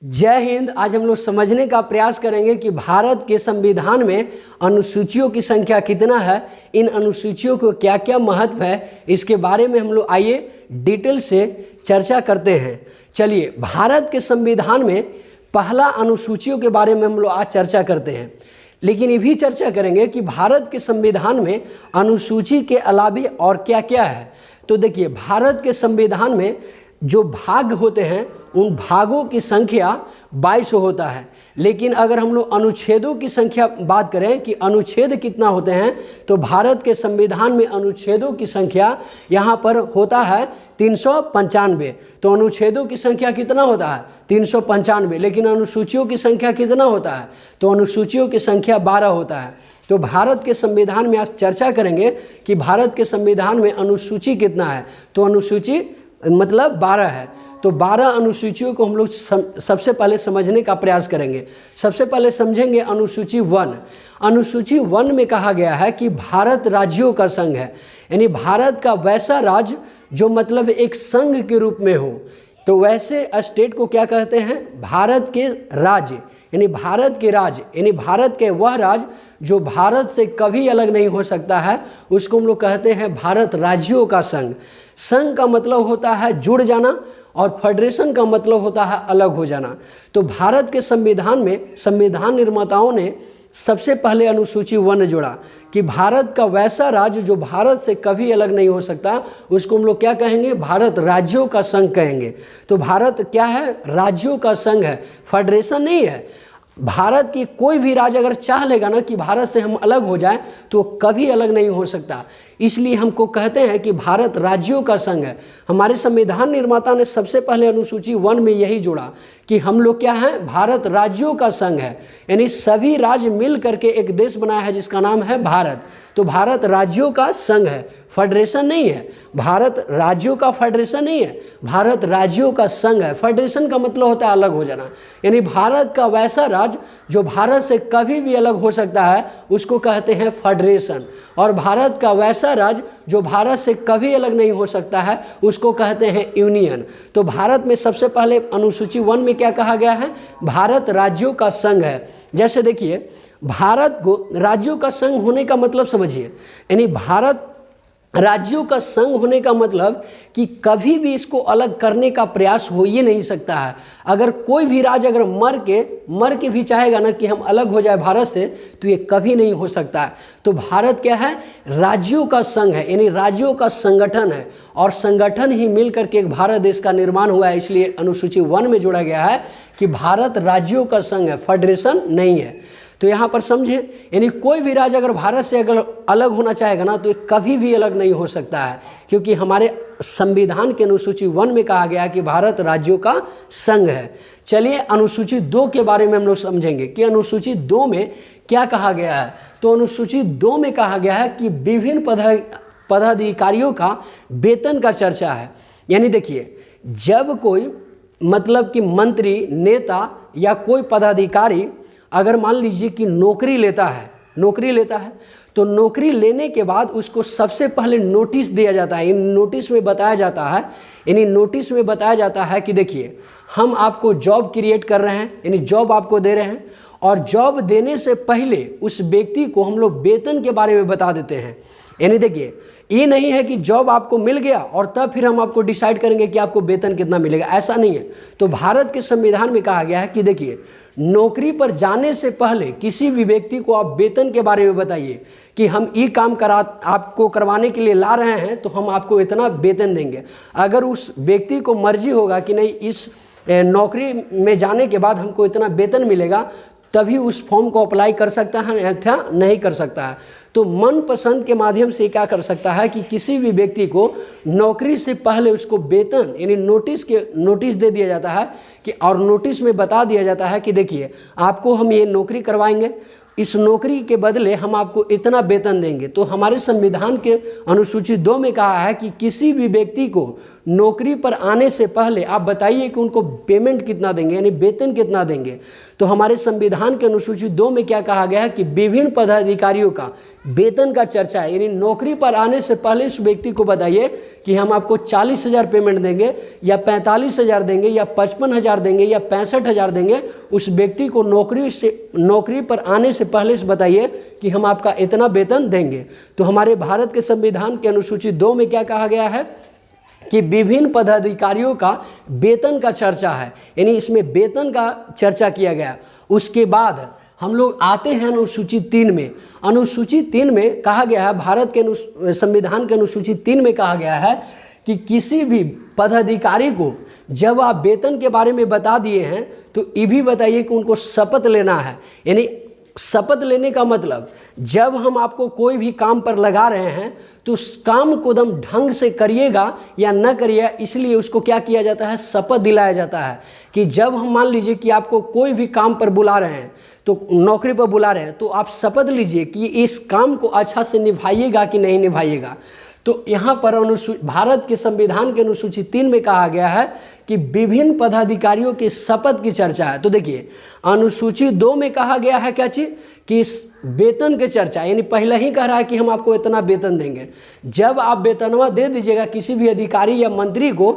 जय हिंद। आज हम लोग समझने का प्रयास करेंगे कि भारत के संविधान में अनुसूचियों की संख्या कितना है, इन अनुसूचियों को क्या क्या महत्व है, इसके बारे में हम लोग आइए डिटेल से चर्चा करते हैं। चलिए, भारत के संविधान में पहला अनुसूचियों के बारे में हम लोग आज चर्चा करते हैं, लेकिन ये भी चर्चा करेंगे कि भारत के संविधान में अनुसूची के अलावा और क्या क्या है। तो देखिए, भारत के संविधान में जो भाग होते हैं उन भागों की संख्या 22 होता है, लेकिन अगर हम लोग अनुच्छेदों की संख्या बात करें कि अनुच्छेद कितना होते हैं, तो भारत के संविधान में अनुच्छेदों की संख्या यहाँ पर होता है 395। तो अनुच्छेदों की संख्या कितना होता है 395, लेकिन अनुसूचियों की संख्या कितना होता है, तो अनुसूचियों की संख्या 12 होता है। तो भारत के संविधान में आज चर्चा करेंगे कि भारत के संविधान में अनुसूची कितना है। तो अनुसूची मतलब 12 है। तो 12 अनुसूचियों को हम लोग सबसे पहले समझने का प्रयास करेंगे। सबसे पहले समझेंगे अनुसूची 1। अनुसूची 1 में कहा गया है कि भारत राज्यों का संघ है, यानी भारत का वैसा राज्य जो मतलब एक संघ के रूप में हो। तो वैसे स्टेट को क्या कहते हैं, भारत के राज्य, यानी भारत के राज्य, यानी भारत के वह राज्य जो भारत से कभी अलग नहीं हो सकता है, उसको हम लोग कहते हैं भारत राज्यों का संघ। संघ का मतलब होता है जुड़ जाना और फेडरेशन का मतलब होता है अलग हो जाना। तो भारत के संविधान में संविधान निर्माताओं ने सबसे पहले अनुसूची 1 जोड़ा कि भारत का वैसा राज्य जो भारत से कभी अलग नहीं हो सकता, उसको हम लोग क्या कहेंगे, भारत राज्यों का संघ कहेंगे। तो भारत क्या है, राज्यों का संघ है, फेडरेशन नहीं है। भारत की कोई भी राज्य अगर चाह लेगा ना कि भारत से हम अलग हो जाए, तो कभी अलग नहीं हो सकता। इसलिए हमको कहते हैं कि भारत राज्यों का संघ है। हमारे संविधान निर्माता ने सबसे पहले अनुसूची 1 में यही जोड़ा कि हम लोग क्या हैं, भारत राज्यों का संघ है, यानी सभी राज्य मिल करके एक देश बनाया है जिसका नाम है भारत। तो भारत राज्यों का संघ है, फेडरेशन नहीं है। भारत राज्यों का फेडरेशन नहीं है, भारत राज्यों का संघ है। फेडरेशन का मतलब होता है अलग हो जाना, यानी भारत का वैसा राज्य जो भारत से कभी भी अलग हो सकता है उसको कहते हैं फेडरेशन, और भारत का वैसा राज्य जो भारत से कभी अलग नहीं हो सकता है उसको कहते हैं यूनियन। तो भारत में सबसे पहले अनुसूची 1 में क्या कहा गया है, भारत राज्यों का संघ है। जैसे देखिए, भारत को राज्यों का संघ होने का मतलब समझिए, यानी भारत राज्यों का संघ होने का मतलब कि कभी भी इसको अलग करने का प्रयास हो ही नहीं सकता है। अगर कोई भी राज्य अगर मर के भी चाहेगा ना कि हम अलग हो जाए भारत से, तो ये कभी नहीं हो सकता है। तो भारत क्या है, राज्यों का संघ है, यानी राज्यों का संगठन है, और संगठन ही मिल करके एक भारत देश का निर्माण हुआ है। इसलिए अनुसूची 1 में जोड़ा गया है कि भारत राज्यों का संघ है, फेडरेशन नहीं है। तो यहाँ पर समझे, यानी कोई भी राज्य अगर भारत से अगर अलग होना चाहेगा ना, तो ये कभी भी अलग नहीं हो सकता है, क्योंकि हमारे संविधान के अनुसूची 1 में कहा गया है कि भारत राज्यों का संघ है। चलिए, अनुसूची 2 के बारे में हम लोग समझेंगे कि अनुसूची 2 में क्या कहा गया है। तो अनुसूची 2 में कहा गया है कि विभिन्न पदाधिकारियों का वेतन का चर्चा है। यानी देखिए, जब कोई मतलब कि मंत्री, नेता या कोई पदाधिकारी अगर मान लीजिए कि नौकरी लेता है, तो नौकरी लेने के बाद उसको सबसे पहले नोटिस दिया जाता है। इन नोटिस में बताया जाता है कि देखिए, हम आपको जॉब क्रिएट कर रहे हैं, यानी जॉब आपको दे रहे हैं, और जॉब देने से पहले उस व्यक्ति को हम लोग वेतन के बारे में बता देते हैं। यानी देखिए, ये नहीं है कि जॉब आपको मिल गया और तब फिर हम आपको डिसाइड करेंगे कि आपको वेतन कितना मिलेगा, ऐसा नहीं है। तो भारत के संविधान में कहा गया है कि देखिए, नौकरी पर जाने से पहले किसी भी व्यक्ति को आप वेतन के बारे में बताइए कि हम ये काम आपको करवाने के लिए ला रहे हैं, तो हम आपको इतना वेतन देंगे। अगर उस व्यक्ति को मर्जी होगा कि नहीं, इस नौकरी में जाने के बाद हमको इतना वेतन मिलेगा, तभी उस फॉर्म को अप्लाई कर सकता है, अन्यथा नहीं कर सकता है। तो मन पसंद के माध्यम से क्या कर सकता है कि किसी भी व्यक्ति को नौकरी से पहले उसको वेतन यानी नोटिस दे दिया जाता है कि, और नोटिस में बता दिया जाता है कि देखिए, आपको हम ये नौकरी करवाएंगे, इस नौकरी के बदले हम आपको इतना वेतन देंगे। तो हमारे संविधान के अनुसूची 2 में कहा है कि किसी भी व्यक्ति को नौकरी पर आने से पहले आप बताइए कि उनको पेमेंट कितना देंगे, यानी वेतन कितना देंगे। तो हमारे संविधान के अनुसूची 2 में क्या कहा गया है कि विभिन्न पदाधिकारियों का वेतन का चर्चा है, यानी नौकरी पर आने से पहले उस व्यक्ति को बताइए कि हम आपको 40,000 पेमेंट देंगे या 45,000 देंगे या 55,000 देंगे या 65,000 देंगे। उस व्यक्ति को नौकरी पर आने से पहले से बताइए कि हम आपका इतना वेतन देंगे। तो हमारे भारत के संविधान के अनुसूची 2 में क्या कहा गया है कि विभिन्न पदाधिकारियों का वेतन का चर्चा है, यानी इसमें वेतन का चर्चा किया गया। उसके बाद हम लोग आते हैं अनुसूची 3 में। अनुसूची 3 में कहा गया है, भारत के संविधान के अनुसूची 3 में कहा गया है कि किसी भी पदाधिकारी को जब आप वेतन के बारे में बता दिए हैं तो ये भी बताइए कि उनको शपथ लेना है। यानी शपथ लेने का मतलब जब हम आपको कोई भी काम पर लगा रहे हैं तो उस काम को एकदम ढंग से करिएगा या न करिएगा, इसलिए उसको क्या किया जाता है, शपथ दिलाया जाता है। कि जब हम मान लीजिए कि आपको कोई भी काम पर बुला रहे हैं, तो नौकरी पर बुला रहे हैं, तो आप शपथ लीजिए कि इस काम को अच्छा से निभाइएगा कि नहीं निभाइएगा। तो यहाँ पर भारत के संविधान के अनुसूची 3 में कहा गया है कि विभिन्न पदाधिकारियों के शपथ की चर्चा है। तो देखिए अनुसूची 2 में कहा गया है क्या चीज कि वेतन के चर्चा, यानी पहले ही कह रहा है कि हम आपको इतना वेतन देंगे। जब आप वेतनवा दे दीजिएगा किसी भी अधिकारी या मंत्री को,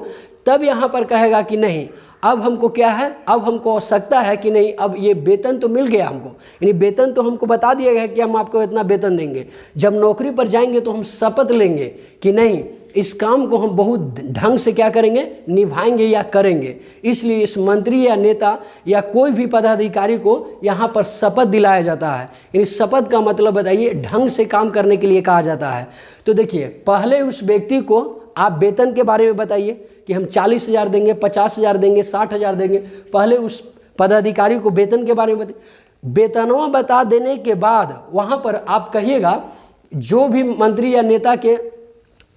तब यहाँ पर कहेगा कि नहीं अब हमको क्या है, अब हमको आवश्यकता है कि नहीं, अब ये वेतन तो मिल गया हमको, यानी वेतन तो हमको बता दिया गया कि हम आपको इतना वेतन देंगे। जब नौकरी पर जाएंगे तो हम शपथ लेंगे कि नहीं इस काम को हम बहुत ढंग से क्या करेंगे, निभाएंगे या करेंगे। इसलिए इस मंत्री या नेता या कोई भी पदाधिकारी को यहाँ पर शपथ दिलाया जाता है। यानी शपथ का मतलब बताइए ढंग से काम करने के लिए कहा जाता है। तो देखिए पहले उस व्यक्ति को आप वेतन के बारे में बताइए कि हम 40,000 देंगे, 50,000 देंगे, 60,000 देंगे। पहले उस पदाधिकारी को वेतन के बारे में बताइए। वेतनवा बता देने के बाद वहाँ पर आप कहिएगा जो भी मंत्री या नेता के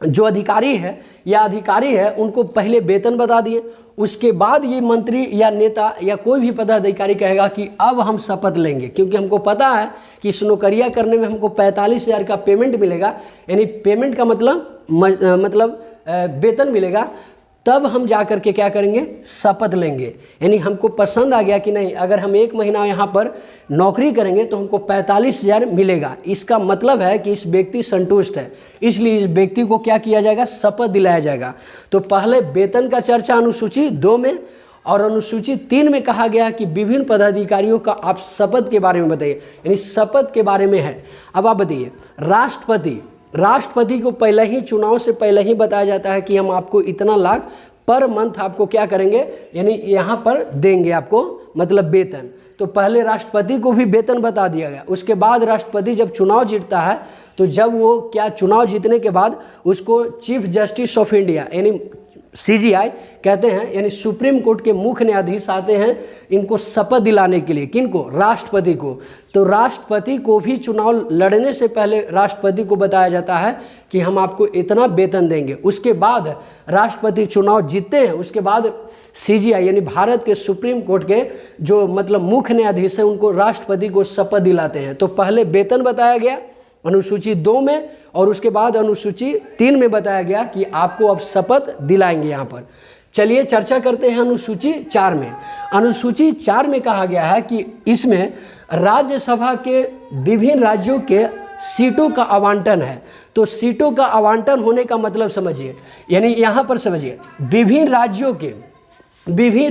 जो अधिकारी है या अधिकारी है उनको पहले वेतन बता दिए। उसके बाद ये मंत्री या नेता या कोई भी पदाधिकारी कहेगा कि अब हम शपथ लेंगे, क्योंकि हमको पता है कि इस नौकरिया करने में हमको 45,000 का पेमेंट मिलेगा, यानी पेमेंट का मतलब वेतन मिलेगा। तब हम जा कर के क्या करेंगे, शपथ लेंगे। यानी हमको पसंद आ गया कि नहीं अगर हम 1 महीना यहाँ पर नौकरी करेंगे तो हमको 45,000 मिलेगा। इसका मतलब है कि इस व्यक्ति संतुष्ट है, इसलिए इस व्यक्ति को क्या किया जाएगा, शपथ दिलाया जाएगा। तो पहले वेतन का चर्चा अनुसूची 2 में, और अनुसूची 3 में कहा गया कि विभिन्न पदाधिकारियों का आप शपथ के बारे में बताइए, यानी शपथ के बारे में है। अब आप बताइए राष्ट्रपति को पहले ही चुनाव से पहले ही बताया जाता है कि हम आपको इतना लाख पर मंथ आपको क्या करेंगे, यानी यहाँ पर देंगे आपको मतलब वेतन। तो पहले राष्ट्रपति को भी वेतन बता दिया गया। उसके बाद राष्ट्रपति जब चुनाव जीतता है तो जब वो क्या चुनाव जीतने के बाद उसको चीफ जस्टिस ऑफ इंडिया यानी CJI कहते हैं, यानी सुप्रीम कोर्ट के मुख्य न्यायाधीश आते हैं इनको शपथ दिलाने के लिए। किनको, राष्ट्रपति को। तो राष्ट्रपति को भी चुनाव लड़ने से पहले राष्ट्रपति को बताया जाता है कि हम आपको इतना वेतन देंगे। उसके बाद राष्ट्रपति चुनाव जीतते हैं, उसके बाद CJI यानी भारत के सुप्रीम कोर्ट के जो मतलब मुख्य न्यायाधीश हैं उनको राष्ट्रपति को शपथ दिलाते हैं। तो पहले वेतन बताया गया अनुसूची 2 में, और उसके बाद अनुसूची 3 में बताया गया कि आपको अब शपथ दिलाएंगे यहाँ पर। चलिए चर्चा करते हैं अनुसूची 4 में। अनुसूची 4 में कहा गया है कि इसमें राज्यसभा के विभिन्न राज्यों के सीटों का आवंटन है। तो सीटों का आवंटन होने का मतलब समझिए, यानी यहाँ पर समझिए विभिन्न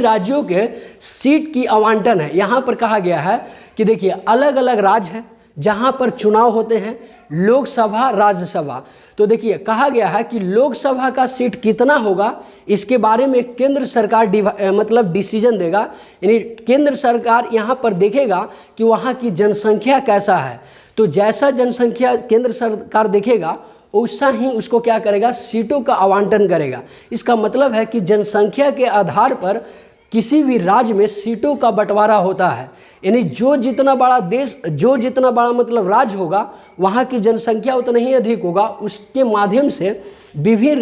राज्यों के सीट की आवंटन है। यहाँ पर कहा गया है कि देखिए अलग अलग राज्य है जहाँ पर चुनाव होते हैं, लोकसभा राज्यसभा। तो देखिए कहा गया है कि लोकसभा का सीट कितना होगा इसके बारे में केंद्र सरकार डिसीजन देगा। यानी केंद्र सरकार यहाँ पर देखेगा कि वहाँ की जनसंख्या कैसा है। तो जैसा जनसंख्या केंद्र सरकार देखेगा वैसा ही उसको क्या करेगा, सीटों का आवंटन करेगा। इसका मतलब है कि जनसंख्या के आधार पर किसी भी राज्य में सीटों का बंटवारा होता है। यानी जो जितना बड़ा मतलब राज्य होगा वहाँ की जनसंख्या उतना ही अधिक होगा। उसके माध्यम से विभिन्न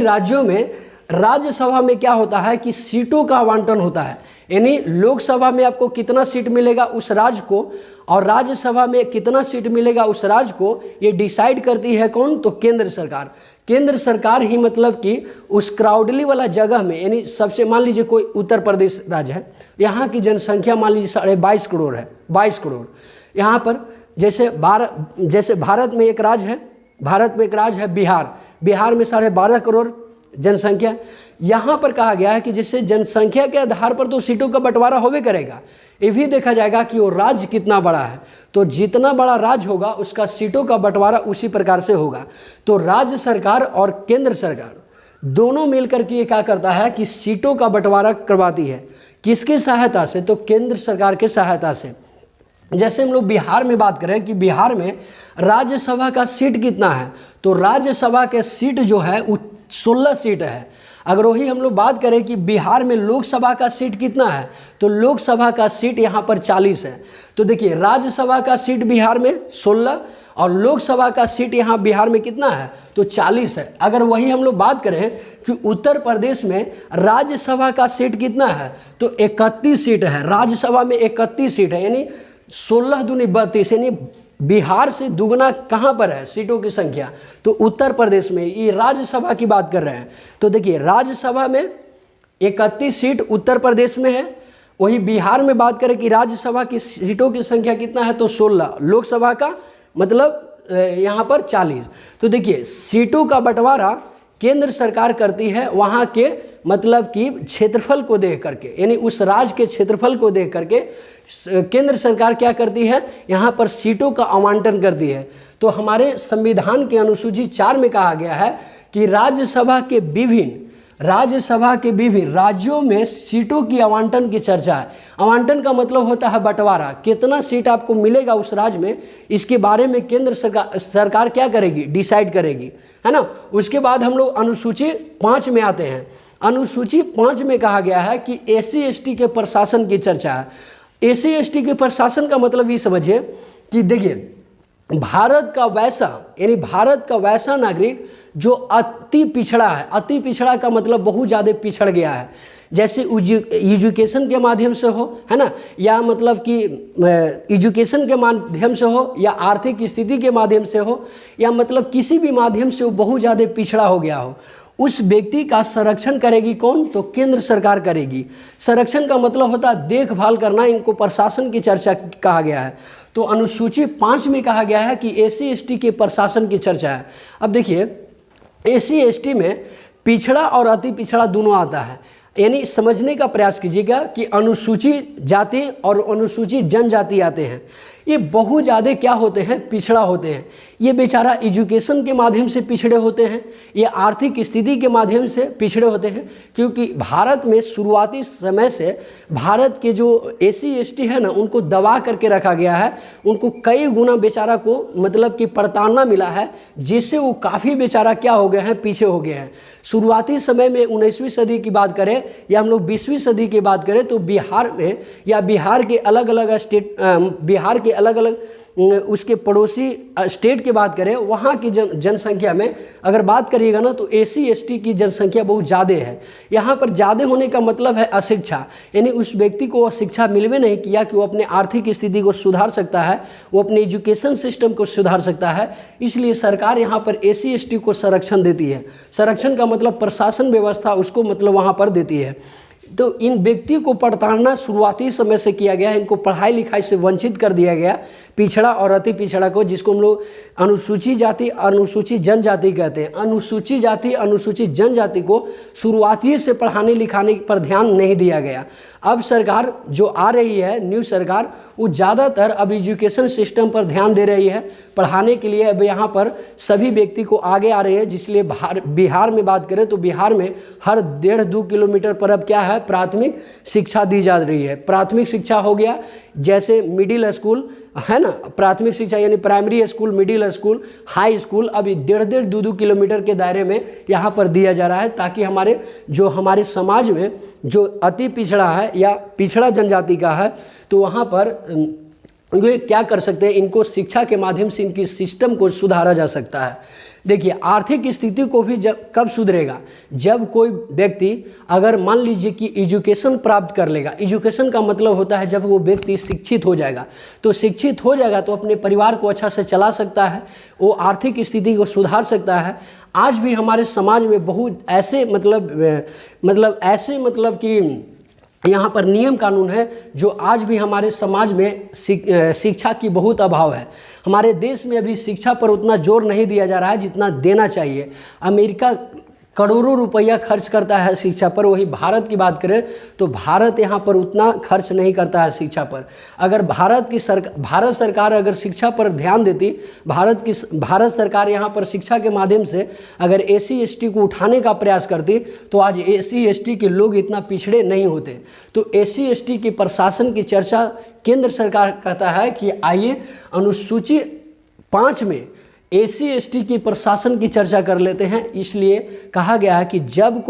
राज्यों में राज्यसभा में क्या होता है कि सीटों का आवंटन होता है। यानी लोकसभा में आपको कितना सीट मिलेगा उस राज्य को, और राज्यसभा में कितना सीट मिलेगा उस राज्य को, ये डिसाइड करती है कौन, तो केंद्र सरकार। केंद्र सरकार ही मतलब कि उस क्राउडली वाला जगह में, यानी सबसे मान लीजिए कोई उत्तर प्रदेश राज्य है, यहाँ की जनसंख्या मान लीजिए 22.5 करोड़ है, 22 करोड़। यहाँ पर जैसे भारत में एक राज्य है बिहार, बिहार में 12.5 करोड़ जनसंख्या। यहाँ पर कहा गया है कि जिससे जनसंख्या के आधार पर तो सीटों का बंटवारा होवे करेगा, ये भी देखा जाएगा कि वो राज्य कितना बड़ा है। तो जितना बड़ा राज्य होगा उसका सीटों का बंटवारा उसी प्रकार से होगा। तो राज्य सरकार और केंद्र सरकार दोनों मिलकर के ये क्या करता है कि सीटों का बंटवारा करवाती है। किसकी सहायता से? तो केंद्र सरकार के सहायता से। जैसे हम लोग बिहार में बात करें कि बिहार में राज्यसभा का सीट कितना है, तो राज्यसभा के सीट जो है वो 16 सीट है। अगर वही हम लोग बात करें कि बिहार में लोकसभा का सीट कितना है, तो लोकसभा का सीट यहाँ पर 40 है। तो देखिए राज्यसभा का सीट बिहार में 16 और लोकसभा का सीट यहाँ बिहार में कितना है, तो 40 है। अगर वही हम लोग बात करें कि उत्तर प्रदेश में राज्यसभा का सीट कितना है, तो 31 सीट है। राज्यसभा में 31 सीट है, यानी 16 दूनी 32, यानी बिहार से दुगना कहाँ पर है सीटों की संख्या, तो उत्तर प्रदेश में। ये राज्यसभा की बात कर रहे हैं। तो देखिए राज्यसभा में 31 सीट उत्तर प्रदेश में है। वही बिहार में बात करें कि राज्यसभा की सीटों की संख्या कितना है, तो 16, लोकसभा का मतलब यहाँ पर 40। तो देखिए सीटों का बंटवारा केंद्र सरकार करती है वहाँ के मतलब कि क्षेत्रफल को देख करके, यानी उस राज्य के क्षेत्रफल को देख करके केंद्र सरकार क्या करती है, यहाँ पर सीटों का आवंटन करती है। तो हमारे संविधान के अनुसूची 4 में कहा गया है कि राज्यसभा के विभिन्न राज्यों में सीटों की आवंटन की चर्चा है। आवंटन का मतलब होता है बंटवारा, कितना सीट आपको मिलेगा उस राज्य में, इसके बारे में केंद्र सरकार क्या करेगी, डिसाइड करेगी, है ना। उसके बाद हम लोग अनुसूची 5 में आते हैं। अनुसूची 5 में कहा गया है कि SC/ST के प्रशासन की चर्चा है। SC/ST के प्रशासन का मतलब ये समझिए कि देखिए भारत का वैसा नागरिक जो अति पिछड़ा है, अति पिछड़ा का मतलब बहुत ज़्यादा पिछड़ गया है, जैसे एजुकेशन के माध्यम से हो, है ना, या मतलब कि एजुकेशन के माध्यम से हो, या आर्थिक स्थिति के माध्यम से हो, या मतलब किसी भी माध्यम से वो बहुत ज़्यादा पिछड़ा हो गया हो, उस व्यक्ति का संरक्षण करेगी कौन, तो केंद्र सरकार करेगी। संरक्षण का मतलब होता है देखभाल करना, इनको प्रशासन की चर्चा कहा गया है। तो अनुसूची 5 में कहा गया है कि SC/ST के प्रशासन की चर्चा है। अब देखिए SC/ST में पिछड़ा और अति पिछड़ा दोनों आता है, यानी समझने का प्रयास कीजिएगा कि अनुसूचित जाति और अनुसूचित जनजाति आते हैं, ये बहुत ज़्यादा क्या होते हैं, पिछड़ा होते हैं। ये बेचारा एजुकेशन के माध्यम से पिछड़े होते हैं, ये आर्थिक स्थिति के माध्यम से पिछड़े होते हैं, क्योंकि भारत में शुरुआती समय से भारत के जो SC/ST है ना, उनको दबा करके रखा गया है। उनको कई गुना बेचारा को मतलब कि प्रताड़ना मिला है, जिससे वो काफ़ी बेचारा क्या हो गए हैं, पीछे हो गए हैं। शुरुआती समय में 19वीं सदी की बात करें या हम लोग 20वीं सदी की बात करें, तो बिहार में या बिहार के अलग अलग स्टेट, बिहार के अलग अलग उसके पड़ोसी स्टेट की बात करें, वहाँ की जनसंख्या में अगर बात करिएगा ना, तो SC/ST की जनसंख्या बहुत ज़्यादा है। यहाँ पर ज़्यादा होने का मतलब है अशिक्षा, यानी उस व्यक्ति को शिक्षा मिलवे नहीं किया कि वो अपने आर्थिक स्थिति को सुधार सकता है, वो अपने एजुकेशन सिस्टम को सुधार सकता है। इसलिए सरकार यहाँ पर SC/ST को संरक्षण देती है। संरक्षण का मतलब प्रशासन व्यवस्था उसको मतलब वहाँ पर देती है। तो इन व्यक्तियों को प्रताड़ना शुरुआती समय से किया गया है, इनको पढ़ाई लिखाई से वंचित कर दिया गया, पिछड़ा और अति पिछड़ा को, जिसको हम लोग अनुसूचित जाति अनुसूचित जनजाति कहते हैं। अनुसूचित जाति अनुसूचित जनजाति को शुरुआती से पढ़ाने लिखाने पर ध्यान नहीं दिया गया। अब सरकार जो आ रही है, न्यू सरकार, वो ज़्यादातर अब एजुकेशन सिस्टम पर ध्यान दे रही है पढ़ाने के लिए। अब यहाँ पर सभी व्यक्ति को आगे आ रही है, जिसलिए बिहार में बात करें तो बिहार में हर 1.5-2 किलोमीटर पर अब क्या है, प्राथमिक शिक्षा दी जा रही है। प्राथमिक शिक्षा हो गया जैसे मिडिल स्कूल है ना, प्राथमिक शिक्षा यानी primary school, middle school, high school अभी 1.5-2 किलोमीटर के दायरे में यहाँ पर दिया जा रहा है, ताकि हमारे समाज में जो अति पिछड़ा है या पिछड़ा जनजाति का है, तो वहाँ पर वे क्या कर सकते हैं, इनको शिक्षा के माध्यम से इनकी सिस्टम को सुधारा जा सकता है। देखिए आर्थिक स्थिति को भी कब सुधरेगा, जब कोई व्यक्ति अगर मान लीजिए कि एजुकेशन प्राप्त कर लेगा। एजुकेशन का मतलब होता है जब वो व्यक्ति शिक्षित हो जाएगा, तो शिक्षित हो जाएगा तो अपने परिवार को अच्छा से चला सकता है, वो आर्थिक स्थिति को सुधार सकता है। आज भी हमारे समाज में बहुत ऐसे मतलब कि यहाँ पर नियम कानून है जो आज भी हमारे समाज में शिक्षा की बहुत अभाव है। हमारे देश में अभी शिक्षा पर उतना जोर नहीं दिया जा रहा है जितना देना चाहिए। अमेरिका करोड़ों रुपया खर्च करता है शिक्षा पर, वही भारत की बात करें तो भारत यहाँ पर उतना खर्च नहीं करता है शिक्षा पर। अगर भारत सरकार अगर शिक्षा पर ध्यान देती, भारत सरकार यहाँ पर शिक्षा के माध्यम से अगर SC/ST को उठाने का प्रयास करती तो आज SC/ST के लोग इतना पिछड़े नहीं होते। तो SC/ST के प्रशासन की चर्चा केंद्र सरकार कहता है कि आइए अनुसूची 5 में SC/ST की प्रशासन की चर्चा कर लेते हैं। इसलिए कहा गया है कि जब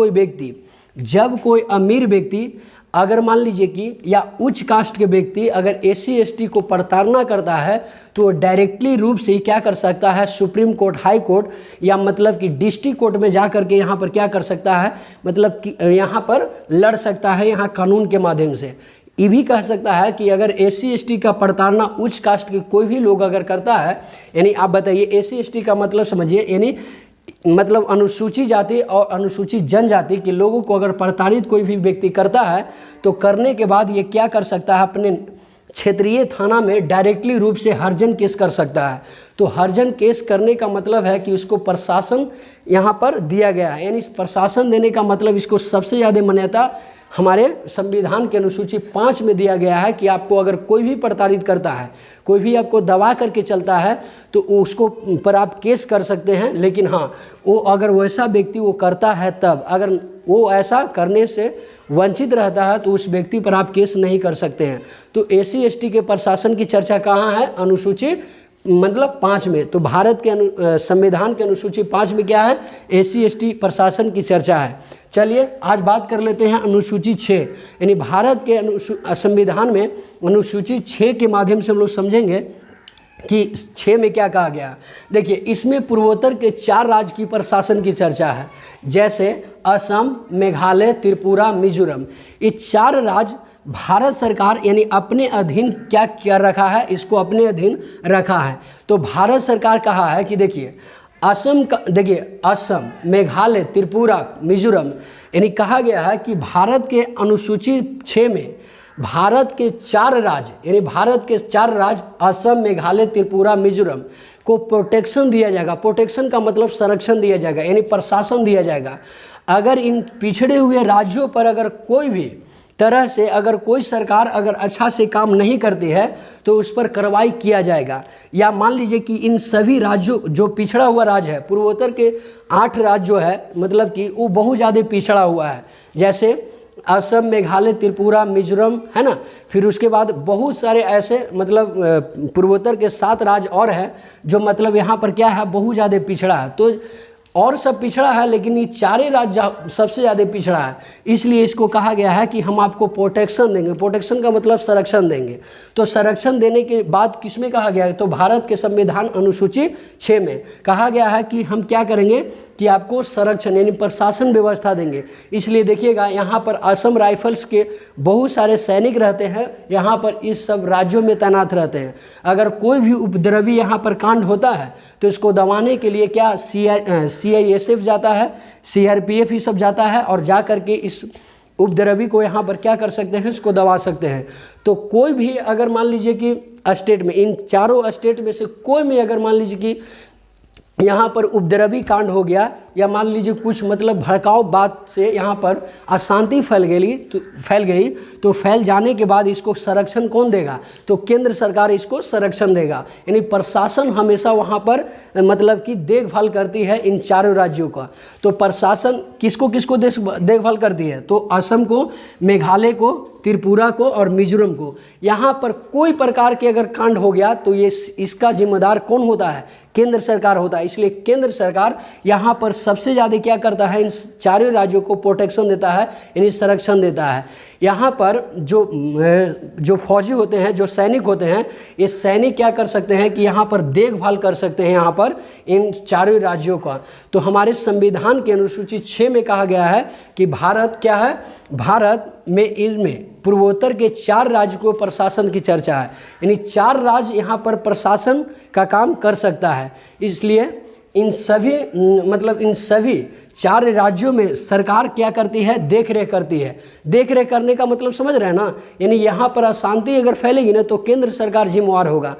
कोई अमीर व्यक्ति अगर मान लीजिए कि या उच्च कास्ट के व्यक्ति अगर SC/ST को प्रताड़ना करता है तो डायरेक्टली रूप से क्या कर सकता है, सुप्रीम कोर्ट, हाई कोर्ट या मतलब कि डिस्ट्रिक्ट कोर्ट में जा करके यहाँ पर क्या कर सकता है, मतलब कि यहाँ पर लड़ सकता है यहाँ कानून के माध्यम से। ये भी कह सकता है कि अगर SC/ST का प्रताड़ना उच्च कास्ट के कोई भी लोग अगर करता है, यानी आप बताइए SC/ST का मतलब समझिए, यानी मतलब अनुसूचित जाति और अनुसूचित जनजाति के लोगों को अगर प्रताड़ित कोई भी व्यक्ति करता है तो करने के बाद ये क्या कर सकता है, अपने क्षेत्रीय थाना में डायरेक्टली रूप से हर्जन केस कर सकता है। तो हर्जन केस करने का मतलब है कि उसको प्रशासन यहाँ पर दिया गया है, यानी प्रशासन देने का मतलब इसको सबसे ज़्यादा मान्यता हमारे संविधान के अनुसूची 5 में दिया गया है कि आपको अगर कोई भी प्रताड़ित करता है, कोई भी आपको दबा करके चलता है तो उसको पर आप केस कर सकते हैं। लेकिन हाँ, वो अगर वैसा व्यक्ति वो करता है तब, अगर वो ऐसा करने से वंचित रहता है तो उस व्यक्ति पर आप केस नहीं कर सकते हैं। तो SC/ST के प्रशासन की चर्चा कहाँ है, अनुसूची मतलब 5 में। तो भारत के संविधान के अनुसूची 5 में क्या है, SC/ST प्रशासन की चर्चा है। चलिए आज बात कर लेते हैं अनुसूची 6, यानी भारत के संविधान में अनुसूची 6 के माध्यम से हम लोग समझेंगे कि 6 में क्या कहा गया। देखिए इसमें पूर्वोत्तर के 4 राज्य की प्रशासन की चर्चा है, जैसे असम, मेघालय, त्रिपुरा, मिजोरम। ये 4 राज्य भारत सरकार यानी अपने अधीन क्या कर रखा है, इसको अपने अधीन रखा है। तो भारत सरकार कहा है कि देखिए असम, मेघालय, त्रिपुरा, मिजोरम, यानी कहा गया है कि भारत के अनुसूची 6 में भारत के 4 राज्य यानी भारत के 4 राज्य असम, मेघालय, त्रिपुरा, मिजोरम को प्रोटेक्शन दिया जाएगा। प्रोटेक्शन का मतलब संरक्षण दिया जाएगा, यानी प्रशासन दिया जाएगा। अगर इन पिछड़े हुए राज्यों पर अगर कोई भी तरह से अगर कोई सरकार अगर अच्छा से काम नहीं करती है तो उस पर कार्रवाई किया जाएगा। या मान लीजिए कि इन सभी राज्यों, जो पिछड़ा हुआ राज्य है, पूर्वोत्तर के 8 राज्य जो है मतलब कि वो बहुत ज़्यादा पिछड़ा हुआ है, जैसे असम, मेघालय, त्रिपुरा, मिजोरम, है ना। फिर उसके बाद बहुत सारे ऐसे मतलब पूर्वोत्तर के 7 राज्य और हैं जो मतलब यहाँ पर क्या है, बहुत ज़्यादा पिछड़ा है। तो और सब पिछड़ा है लेकिन ये 4 राज्य सबसे ज़्यादा पिछड़ा है, इसलिए इसको कहा गया है कि हम आपको प्रोटेक्शन देंगे। प्रोटेक्शन का मतलब संरक्षण देंगे। तो संरक्षण देने के बाद किसमें कहा गया है, तो भारत के संविधान अनुसूची 6 में कहा गया है कि हम क्या करेंगे कि आपको संरक्षण यानी प्रशासन व्यवस्था देंगे। इसलिए देखिएगा यहाँ पर असम राइफल्स के बहुत सारे सैनिक रहते हैं, यहाँ पर इस सब राज्यों में तैनात रहते हैं। अगर कोई भी उपद्रवी यहाँ पर कांड होता है तो इसको दबाने के लिए क्या CISF जाता है, CRPF ही सब जाता है और जा करके इस उपद्रवी को यहाँ पर क्या कर सकते हैं, इसको दबा सकते हैं। तो कोई भी अगर मान लीजिए कि स्टेट में, इन 4 स्टेट में से कोई में अगर मान लीजिए कि यहाँ पर उपद्रवी कांड हो गया या मान लीजिए कुछ मतलब भड़काऊ बात से यहाँ पर अशांति फैल गई तो फैल जाने के बाद इसको संरक्षण कौन देगा, तो केंद्र सरकार इसको संरक्षण देगा। यानी प्रशासन हमेशा वहाँ पर मतलब कि देखभाल करती है इन 4 राज्यों का। तो प्रशासन किसको किसको देखभाल करती है, तो असम को, मेघालय को, त्रिपुरा को और मिजोरम को। यहाँ पर कोई प्रकार के अगर कांड हो गया तो ये इसका जिम्मेदार कौन होता है, केंद्र सरकार होता है। इसलिए केंद्र सरकार यहाँ पर सबसे ज़्यादा क्या करता है, इन चारों राज्यों को प्रोटेक्शन देता है, यानी संरक्षण देता है। यहाँ पर जो फौजी होते हैं, जो सैनिक होते हैं, ये सैनिक क्या कर सकते हैं कि यहाँ पर देखभाल कर सकते हैं यहाँ पर इन चारों राज्यों का। तो हमारे संविधान के अनुसूची 6 में कहा गया है कि भारत क्या है, भारत में इनमें पूर्वोत्तर के 4 राज्य को प्रशासन की चर्चा है, यानी 4 राज्य यहाँ पर प्रशासन का काम कर सकता है। इसलिए इन सभी 4 राज्यों में सरकार क्या करती है, देख रेख करती है। देख रेख करने का मतलब समझ रहे हैं ना, यानी यहाँ पर अशांति अगर फैलेगी ना तो केंद्र सरकार जिम्मेवार होगा,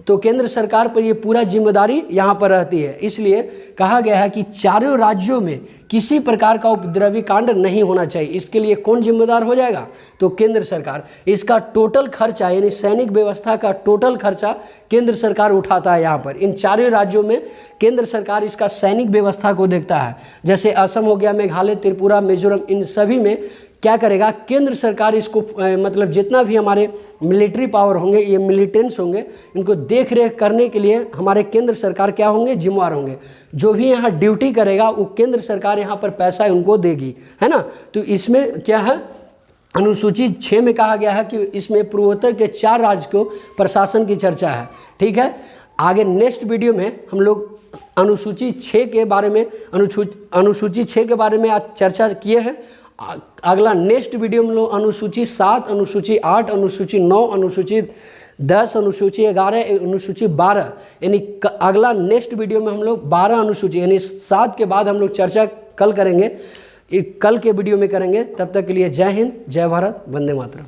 तो केंद्र सरकार पर ये पूरा जिम्मेदारी यहाँ पर रहती है। इसलिए कहा गया है कि चारों राज्यों में किसी प्रकार का उपद्रवी कांड नहीं होना चाहिए। इसके लिए कौन जिम्मेदार हो जाएगा, तो केंद्र सरकार। इसका टोटल खर्चा यानी सैनिक व्यवस्था का टोटल खर्चा केंद्र सरकार उठाता है। यहाँ पर इन चारों राज्यों में केंद्र सरकार इसका सैनिक व्यवस्था को देखता है। जैसे असम हो गया, मेघालय, त्रिपुरा, मिजोरम, इन सभी में क्या करेगा, केंद्र सरकार इसको मतलब जितना भी हमारे मिलिट्री पावर होंगे, ये मिलिटेंट्स होंगे, इनको देख रेख करने के लिए हमारे केंद्र सरकार क्या होंगे, जिम्मेवार होंगे। जो भी यहाँ ड्यूटी करेगा वो केंद्र सरकार यहाँ पर पैसा उनको देगी, है ना। तो इसमें क्या है, अनुसूची 6 में कहा गया है कि इसमें पूर्वोत्तर के 4 राज्य को प्रशासन की चर्चा है। ठीक है, आगे नेक्स्ट वीडियो में हम लोग अनुसूची 6 के बारे में अनुसूची 6 के बारे में आज चर्चा किए हैं। अगला नेक्स्ट वीडियो में लोग अनुसूची 7, अनुसूची 8, अनुसूची 9, अनुसूची 10, अनुसूची 11, अनुसूची 12, यानी अगला नेक्स्ट वीडियो में हम लोग 12 अनुसूची यानी 7 के बाद हम लोग चर्चा कल करेंगे, कल के वीडियो में करेंगे। तब तक के लिए जय हिंद, जय भारत, वंदे मातरम।